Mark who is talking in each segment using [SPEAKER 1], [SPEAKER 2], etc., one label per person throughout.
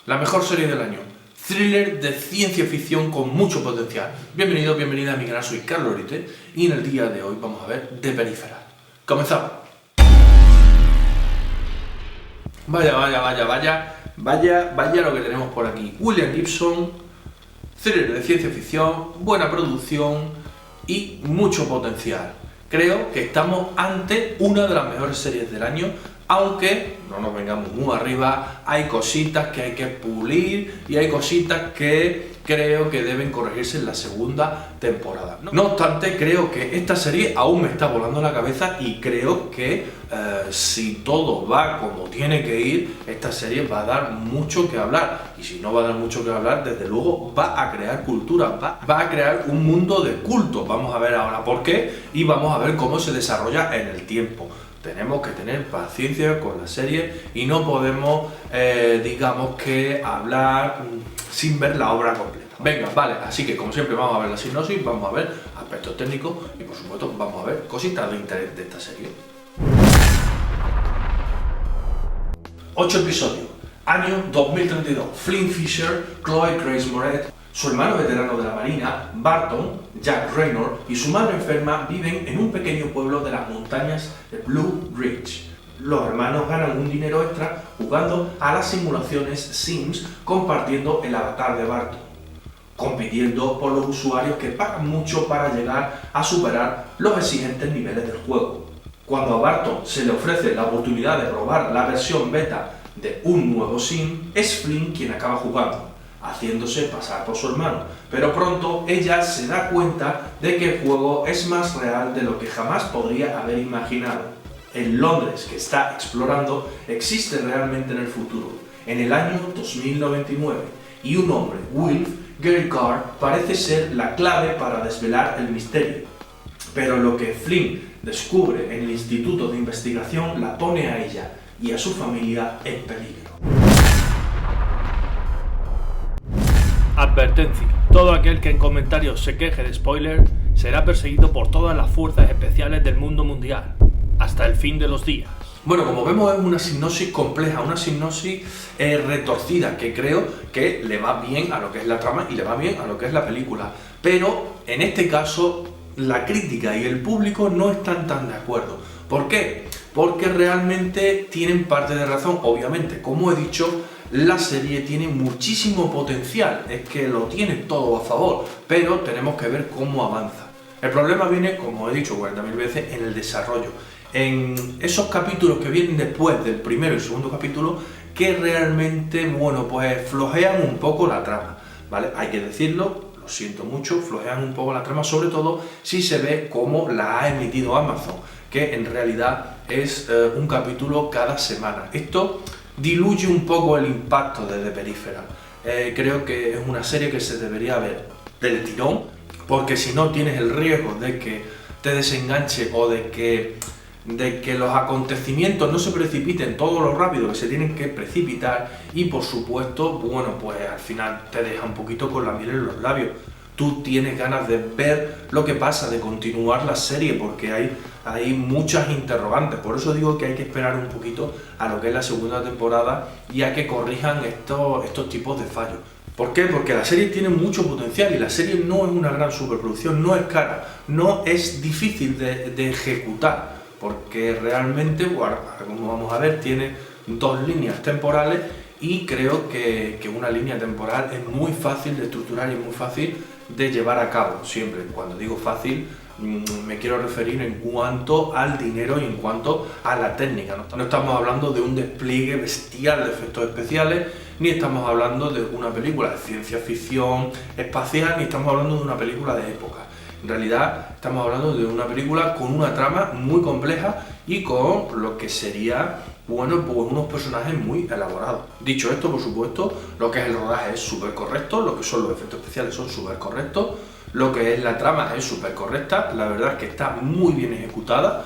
[SPEAKER 1] la mejor serie del año. Thriller de ciencia ficción con mucho potencial. Bienvenido, bienvenida a mi canal, soy Carlos Orite y en el día de hoy vamos a ver The Peripheral. ¡Comenzamos! Vaya lo que tenemos por aquí. William Gibson, thriller de ciencia ficción, buena producción y mucho potencial. Creo que estamos ante una de las mejores series del año, aunque no nos vengamos muy arriba, hay cositas que hay que pulir y hay cositas que creo que deben corregirse en la segunda temporada. No obstante, creo que esta serie aún me está volando la cabeza y creo que si todo va como tiene que ir, esta serie va a dar mucho que hablar. Y si no va a dar mucho que hablar, desde luego va a crear cultura, va a crear un mundo de culto. Vamos a ver ahora por qué y vamos a ver cómo se desarrolla en el tiempo. Tenemos que tener paciencia con la serie y no podemos, digamos que, hablar sin ver la obra completa. Venga, vale, así que como siempre vamos a ver la sinopsis, vamos a ver aspectos técnicos y por supuesto vamos a ver cositas de interés de esta serie. 8 episodios, año 2032, Flynn Fisher, Chloe Grace Moretz, su hermano veterano de la marina, Barton, Jack Raynor, y su madre enferma viven en un pequeño pueblo de las montañas de Blue Ridge. Los hermanos ganan un dinero extra jugando a las simulaciones Sims, compartiendo el avatar de Barton, compitiendo por los usuarios que pagan mucho para llegar a superar los exigentes niveles del juego. Cuando a Barton se le ofrece la oportunidad de probar la versión beta de un nuevo Sim, es Flynn quien acaba jugando, haciéndose pasar por su hermano, pero pronto ella se da cuenta de que el juego es más real de lo que jamás podría haber imaginado. El Londres que está explorando existe realmente en el futuro, en el año 2099, y un hombre, Wilf Gericard, parece ser la clave para desvelar el misterio. Pero lo que Flynn descubre en el Instituto de Investigación la pone a ella y a su familia en peligro.
[SPEAKER 2] Advertencia: todo aquel que en comentarios se queje de spoiler será perseguido por todas las fuerzas especiales del mundo mundial, hasta el fin de los días.
[SPEAKER 1] Bueno, como vemos es una sinopsis compleja, una sinopsis retorcida, que creo que le va bien a lo que es la trama y le va bien a lo que es la película. Pero en este caso la crítica y el público no están tan de acuerdo. ¿Por qué? Porque realmente tienen parte de razón. Obviamente, como he dicho, la serie tiene muchísimo potencial, es que lo tiene todo a favor, pero tenemos que ver cómo avanza. El problema viene, como he dicho 40.000 veces, en el desarrollo, en esos capítulos que vienen después del primero y segundo capítulo, que realmente, bueno, pues flojean un poco la trama, ¿vale? Hay que decirlo, lo siento mucho, flojean un poco la trama, sobre todo si se ve cómo la ha emitido Amazon, que en realidad es un capítulo cada semana. Esto diluye un poco el impacto de The Peripheral. Creo que es una serie que se debería ver del tirón, porque si no tienes el riesgo de que te desenganche o de que los acontecimientos no se precipiten todo lo rápido que se tienen que precipitar y por supuesto, bueno, pues al final te deja un poquito con la miel en los labios. Tú tienes ganas de ver lo que pasa, de continuar la serie, porque hay muchas interrogantes. Por eso digo que hay que esperar un poquito a lo que es la segunda temporada y a que corrijan estos tipos de fallos. ¿Por qué? Porque la serie tiene mucho potencial y la serie no es una gran superproducción, no es cara, no es difícil de ejecutar, porque realmente, bueno, como vamos a ver, tiene 2 líneas temporales y creo que una línea temporal es muy fácil de estructurar y es muy fácil de llevar a cabo. Siempre, cuando digo fácil, me quiero referir en cuanto al dinero y en cuanto a la técnica. No estamos hablando de un despliegue bestial de efectos especiales, ni estamos hablando de una película de ciencia ficción espacial, ni estamos hablando de una película de época. En realidad estamos hablando de una película con una trama muy compleja y con lo que sería, bueno, pues unos personajes muy elaborados. Dicho esto, por supuesto, lo que es el rodaje es súper correcto, lo que son los efectos especiales son súper correctos, lo que es la trama es súper correcta, la verdad es que está muy bien ejecutada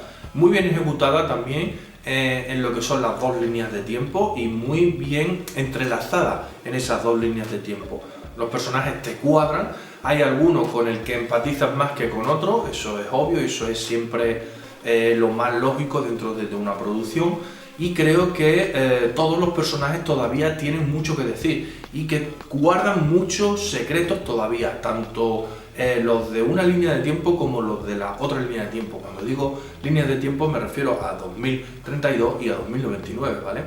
[SPEAKER 1] también en lo que son las 2 líneas de tiempo y muy bien entrelazada en esas 2 líneas de tiempo. Los personajes te cuadran, hay algunos con el que empatizas más que con otros, eso es obvio, eso es siempre lo más lógico dentro de una producción. y creo que todos los personajes todavía tienen mucho que decir y que guardan muchos secretos todavía, tanto los de una línea de tiempo como los de la otra línea de tiempo. Cuando digo líneas de tiempo me refiero a 2032 y a 2099, ¿vale?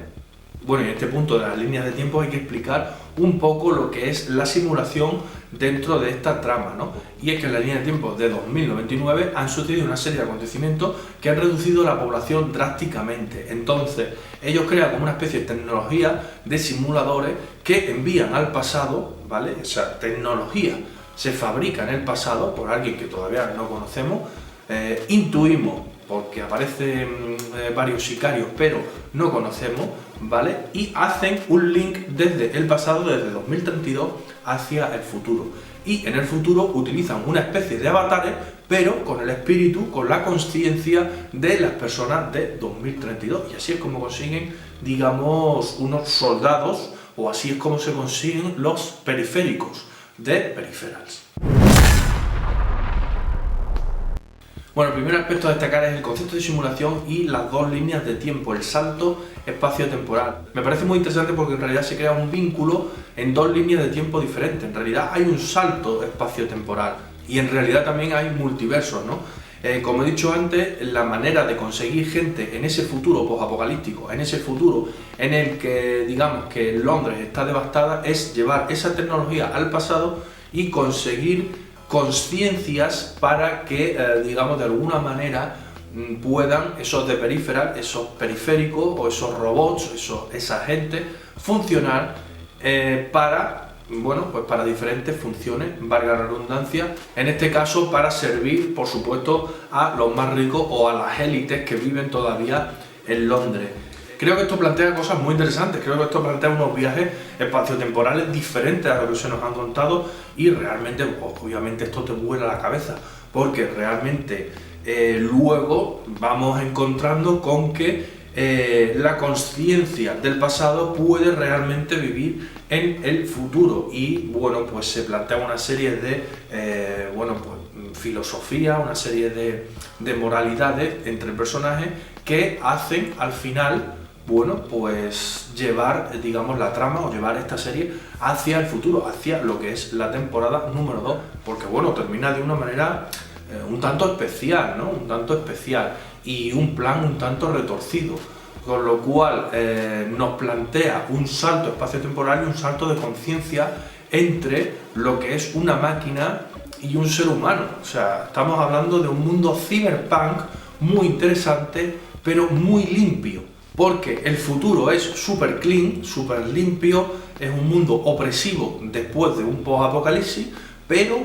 [SPEAKER 1] Bueno, y en este punto de las líneas de tiempo hay que explicar un poco lo que es la simulación dentro de esta trama, ¿no? Y es que en la línea de tiempo de 2099 han sucedido una serie de acontecimientos que han reducido la población drásticamente. Entonces, ellos crean como una especie de tecnología de simuladores que envían al pasado, ¿vale? Esa tecnología se fabrica en el pasado por alguien que todavía no conocemos, intuimos, porque aparecen varios sicarios, pero no conocemos, ¿vale? Y hacen un link desde el pasado, desde 2032, hacia el futuro. Y en el futuro utilizan una especie de avatares, pero con el espíritu, con la consciencia de las personas de 2032. Y así es como consiguen, digamos, unos soldados, o así es como se consiguen los periféricos de Peripherals. Bueno, el primer aspecto a destacar es el concepto de simulación y las dos líneas de tiempo, el salto espacio-temporal. Me parece muy interesante porque en realidad se crea un vínculo en dos líneas de tiempo diferentes. En realidad hay un salto espacio-temporal y en realidad también hay multiversos, ¿no? Como he dicho antes, la manera de conseguir gente en ese futuro posapocalíptico, en ese futuro en el que digamos que Londres está devastada, es llevar esa tecnología al pasado y conseguir conciencias para que, digamos, de alguna manera puedan esos de Peripheral, esos periféricos o esos robots, esa gente, funcionar para, bueno, pues para diferentes funciones, valga la redundancia, en este caso para servir, por supuesto, a los más ricos o a las élites que viven todavía en Londres. Creo que esto plantea cosas muy interesantes, creo que esto plantea unos viajes espaciotemporales diferentes a lo que se nos han contado y realmente, pues, obviamente esto te vuela la cabeza, porque realmente luego vamos encontrando con que la conciencia del pasado puede realmente vivir en el futuro y bueno, pues se plantea una serie de filosofía, una serie de moralidades entre personajes que hacen al final, bueno, pues llevar, digamos, la trama o llevar esta serie hacia el futuro, hacia lo que es la temporada número 2, porque bueno, termina de una manera un tanto especial, ¿no? Un tanto especial y un plan un tanto retorcido, con lo cual nos plantea un salto espacio-temporal y un salto de conciencia entre lo que es una máquina y un ser humano. O sea, estamos hablando de un mundo cyberpunk muy interesante, pero muy limpio. Porque el futuro es súper clean, súper limpio, es un mundo opresivo después de un post-apocalipsis, pero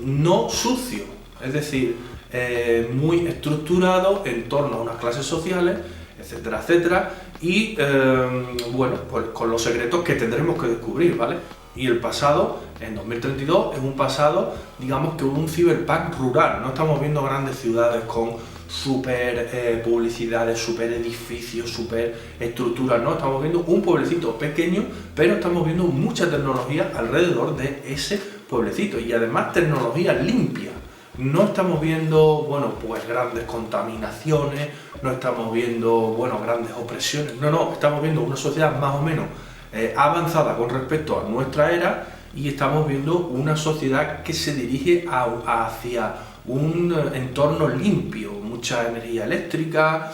[SPEAKER 1] no sucio, es decir, muy estructurado en torno a unas clases sociales, etcétera, etcétera, y bueno, pues con los secretos que tendremos que descubrir, ¿vale? Y el pasado, en 2032, es un pasado, digamos que un cyberpunk rural, no estamos viendo grandes ciudades con super publicidades, super edificios, super estructuras, no, estamos viendo un pueblecito pequeño, pero estamos viendo mucha tecnología alrededor de ese pueblecito y además tecnología limpia. No estamos viendo, bueno, pues grandes contaminaciones, no estamos viendo, bueno, grandes opresiones, no, estamos viendo una sociedad más o menos avanzada con respecto a nuestra era y estamos viendo una sociedad que se dirige hacia un entorno limpio, mucha energía eléctrica,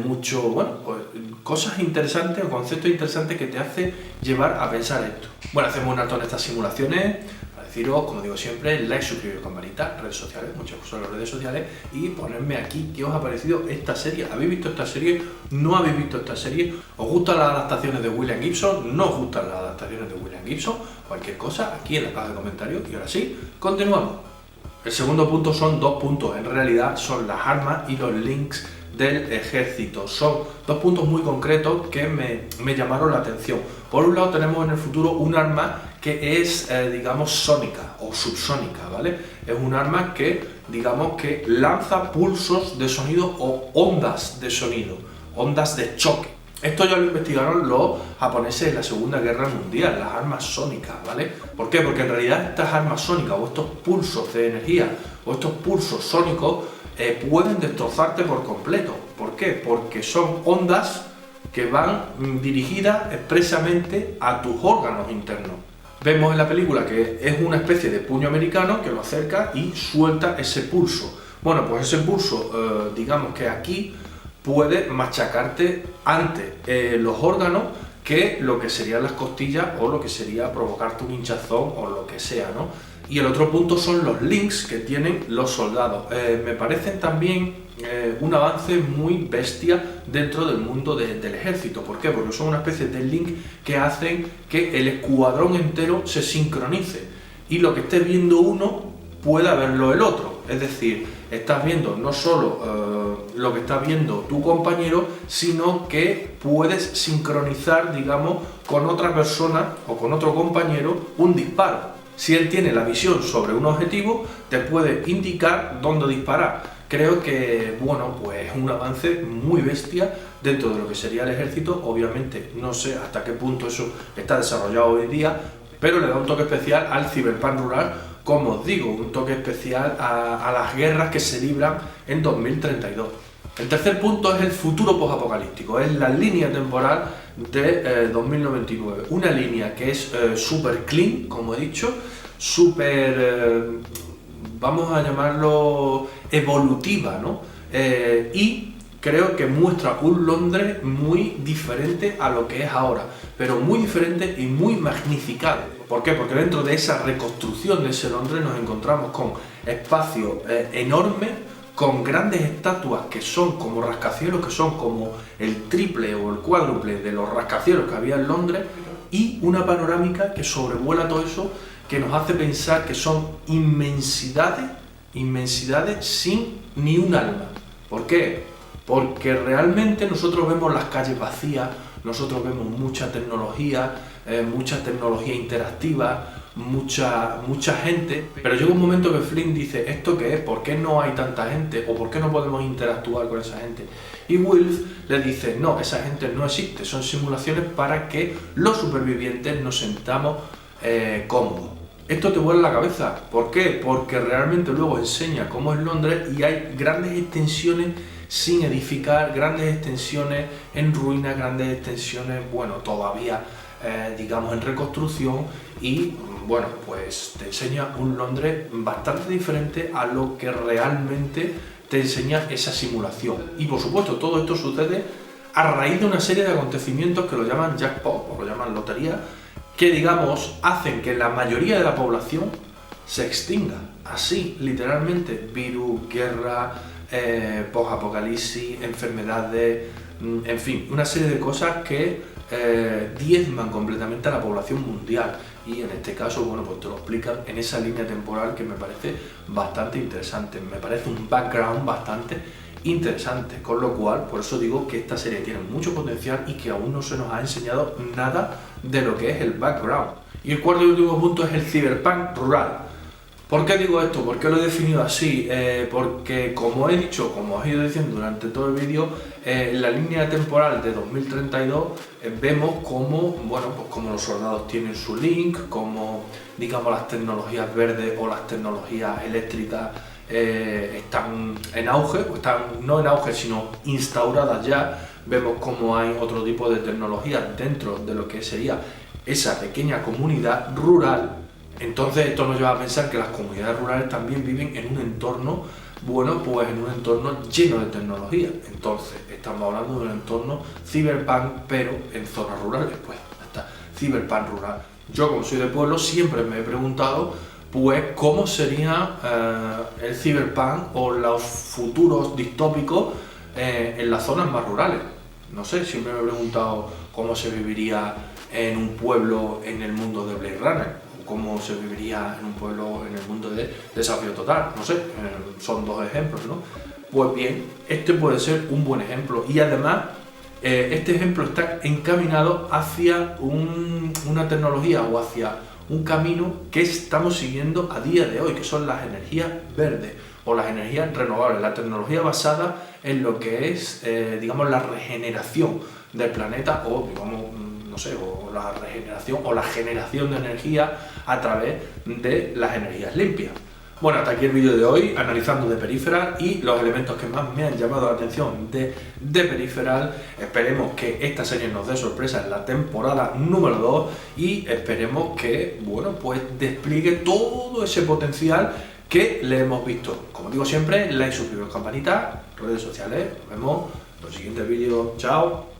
[SPEAKER 1] mucho, bueno, pues, cosas interesantes o conceptos interesantes que te hace llevar a pensar esto. Bueno, hacemos un alto en estas simulaciones, para deciros, como digo siempre, like, suscribiros, campanita, redes sociales, muchas cosas en las redes sociales y ponerme aquí qué os ha parecido esta serie. ¿Habéis visto esta serie? ¿No habéis visto esta serie? ¿Os gustan las adaptaciones de William Gibson? ¿No os gustan las adaptaciones de William Gibson? Cualquier cosa aquí en la caja de comentarios y ahora sí, continuamos. El segundo punto son dos puntos, en realidad son las armas y los links del ejército. Son dos puntos muy concretos que me llamaron la atención. Por un lado tenemos en el futuro un arma que es, digamos, sónica o subsónica, ¿vale? Es un arma que, digamos, que lanza pulsos de sonido o ondas de sonido, ondas de choque. Esto ya lo investigaron los japoneses en la Segunda Guerra Mundial, las armas sónicas, ¿vale? ¿Por qué? Porque en realidad estas armas sónicas o estos pulsos de energía o estos pulsos sónicos pueden destrozarte por completo. ¿Por qué? Porque son ondas que van dirigidas expresamente a tus órganos internos. Vemos en la película que es una especie de puño americano que lo acerca y suelta ese pulso. Bueno, pues ese pulso, digamos que aquí puede machacarte antes los órganos que lo que serían las costillas o lo que sería provocarte un hinchazón o lo que sea, ¿no? Y el otro punto son los links que tienen los soldados. Me parecen también un avance muy bestia dentro del mundo del ejército. ¿Por qué? Porque son una especie de link que hacen que el escuadrón entero se sincronice y lo que esté viendo uno pueda verlo el otro. Es decir, estás viendo no solo lo que está viendo tu compañero, sino que puedes sincronizar, digamos, con otra persona o con otro compañero un disparo. Si él tiene la visión sobre un objetivo, te puede indicar dónde disparar. Creo que, bueno, pues es un avance muy bestia dentro de lo que sería el ejército. Obviamente no sé hasta qué punto eso está desarrollado hoy en día, pero le da un toque especial al Cyberpunk rural, como os digo, un toque especial a las guerras que se libran en 2032. El tercer punto es el futuro posapocalíptico, es la línea temporal de 2099, una línea que es súper clean, como he dicho, súper, vamos a llamarlo evolutiva, ¿no? Y creo que muestra un Londres muy diferente a lo que es ahora, pero muy diferente y muy magnificado. ¿Por qué? Porque dentro de esa reconstrucción de ese Londres nos encontramos con espacios enormes, con grandes estatuas que son como rascacielos, que son como el triple o el cuádruple de los rascacielos que había en Londres, y una panorámica que sobrevuela todo eso, que nos hace pensar que son inmensidades sin ni un alma. ¿Por qué? Porque realmente nosotros vemos las calles vacías, nosotros vemos mucha tecnología interactiva, mucha gente, pero llega un momento que Flynn dice, ¿esto qué es? ¿Por qué no hay tanta gente? ¿O por qué no podemos interactuar con esa gente? Y Wilf le dice, no, esa gente no existe, son simulaciones para que los supervivientes nos sentamos cómodos. Esto te vuela la cabeza. ¿Por qué? Porque realmente luego enseña cómo es Londres y hay grandes extensiones sin edificar, grandes extensiones en ruinas, grandes extensiones, bueno, todavía digamos en reconstrucción, y bueno, pues te enseña un Londres bastante diferente a lo que realmente te enseña esa simulación. Y por supuesto todo esto sucede a raíz de una serie de acontecimientos que lo llaman jackpot o lo llaman lotería, que digamos hacen que la mayoría de la población se extinga, así literalmente, virus, guerra, post-apocalipsis, enfermedades, en fin, una serie de cosas que diezman completamente a la población mundial. Y en este caso, bueno, pues te lo explican en esa línea temporal que me parece bastante interesante, me parece un background bastante interesante, con lo cual, por eso digo que esta serie tiene mucho potencial y que aún no se nos ha enseñado nada de lo que es el background. Y el cuarto y último punto es el Cyberpunk rural. ¿Por qué digo esto? ¿Por qué lo he definido así? Porque como he dicho, como os he ido diciendo durante todo el vídeo, en la línea temporal de 2032 vemos cómo, bueno, pues cómo los soldados tienen su link, cómo, digamos, las tecnologías verdes o las tecnologías eléctricas están en auge, o están no en auge sino instauradas ya. Vemos cómo hay otro tipo de tecnologías dentro de lo que sería esa pequeña comunidad rural. Entonces esto nos lleva a pensar que las comunidades rurales también viven en un entorno, bueno, pues en un entorno lleno de tecnología. Entonces estamos hablando de un entorno cyberpunk, pero en zonas rurales, pues ya está, cyberpunk rural. Yo, como soy de pueblo, siempre me he preguntado pues cómo sería el cyberpunk o los futuros distópicos en las zonas más rurales. No sé, siempre me he preguntado cómo se viviría en un pueblo en el mundo de Blade Runner, cómo se viviría en un pueblo en el mundo de Desafío Total, no sé, son dos ejemplos, ¿no? Pues bien, este puede ser un buen ejemplo, y además este ejemplo está encaminado hacia una tecnología o hacia un camino que estamos siguiendo a día de hoy, que son las energías verdes o las energías renovables, la tecnología basada en lo que es, digamos, la regeneración del planeta, o digamos, no sé, o la regeneración o la generación de energía a través de las energías limpias. Bueno, hasta aquí el vídeo de hoy, analizando The Peripheral y los elementos que más me han llamado la atención de The Peripheral. Esperemos que esta serie nos dé sorpresa en la temporada número 2 y esperemos que, bueno, pues despliegue todo ese potencial que le hemos visto. Como digo siempre, like, suscribiros, campanita, redes sociales. Nos vemos en los siguientes vídeos. Chao.